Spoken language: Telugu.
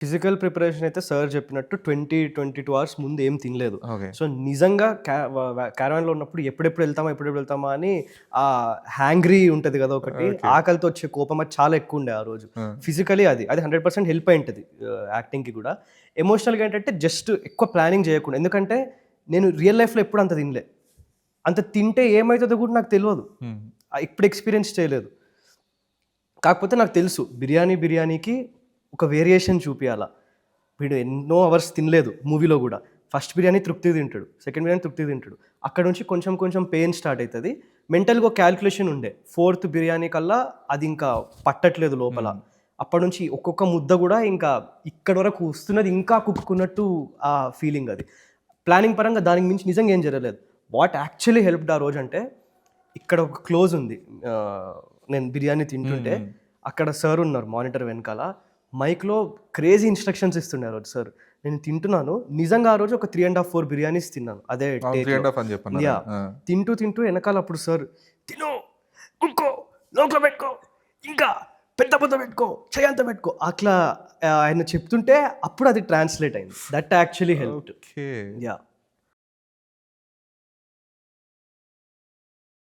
ఫిజికల్ ప్రిపరేషన్ అయితే సార్ చెప్పినట్టు 22 అవర్స్ ముందు ఏం తినలేదు. ఓకే. సో, నిజంగా క్యారవాన్‌లో ఉన్నప్పుడు ఎప్పుడెప్పుడు వెళ్తామా అని హ్యాంగ్రీ ఉంటది గదా! ఒకటి. ఓకే. ఆకలితో వచ్చే కోపం అది చాలా ఎక్కువుండే ఆ రోజు. ఆ! ఫిజికల్లీ అది 100% హెల్ప్ అయ్యుంటది యాక్టింగ్‌కి గూడా. ఎమోషనల్‌గా ఏంటంటే జస్ట్ ఎక్కువ ప్లానింగ్ చేయకుండా. ఎందుకంటే నేను రియల్ లైఫ్‌లో ఎప్పుడు అంత తినలే. అంత తింటే ఏమైతదో గూడా నాకు తెలవదు. హ్మ్. ఎప్పుడు ఎక్స్‌పీరియన్స్ చేయలేదు. కాకపోతే నాకు తెలుసు బిర్యానీకి ఒక వేరియేషన్ చూపియాల. వీడు ఎన్నో అవర్స్ తినలేదు మూవీలో గూడా. ఫస్ట్ బిర్యానీ తృప్తిగా తింటాడు. సెకండ్ బిర్యానీ తృప్తిగా తింటాడు. అక్కడ నుంచి కొంచెం కొంచెం పెయిన్ స్టార్ట్ అయితది. మెంటల్‌గా ఒక క్యాలిక్యులేషన్ ఉండే. ఫోర్త్ బిర్యానీ కల్లా అది ఇంకా పట్టట్లేదు లోపల. హ్మ్. అప్పటి నుంచి ఒక్కొక్క ముద్ద గూడా ఇంకా ఇక్కడి వరకు వస్తున్నది ఇంకా కుక్కున్నట్టు ఆ ఫీలింగ్ అది. ప్లానింగ్ పరంగా దానికి మించి నిజంగా ఏం జరగలేదు. వాట్ యాక్చువల్లీ హెల్ప్డ్ ఆ రోజంటే ఇక్కడ ఒక క్లోజ్ ఉంది. నేను బిర్యానీ హ్మ్. తింటుంటే హ్మ్. అక్కడ సార్ ఉన్నారు మానిటర్ వెనకాల. మైక్‌లో క్రేజీ ఇన్‌స్ట్రక్షన్స్ ఇస్తుండే ఆ రోజు సార్. నేను తింటున్నాను. నిజంగా ఆ రోజు ఒక 3 ½ 4 బిర్యానీస్ తిన్నాను. అదే అవును. 3 టేక్‌లో. ½ అని చెప్పన్నారు ఆయన. యాహ్! ఆ! తింటూ ఎనకాల అప్పుడు సార్ "తిను, కుక్కో, లోపల పెట్టుకో, ఇంకా పెద్ద ముద్ద పెట్టుకో, చెయ్యంత పెట్టుకో" అట్లా ఆయన చెప్తుంటే అప్పుడు అది ట్రాన్స్‌లేట్ అయింది. That actually helped. Okay. Yeah!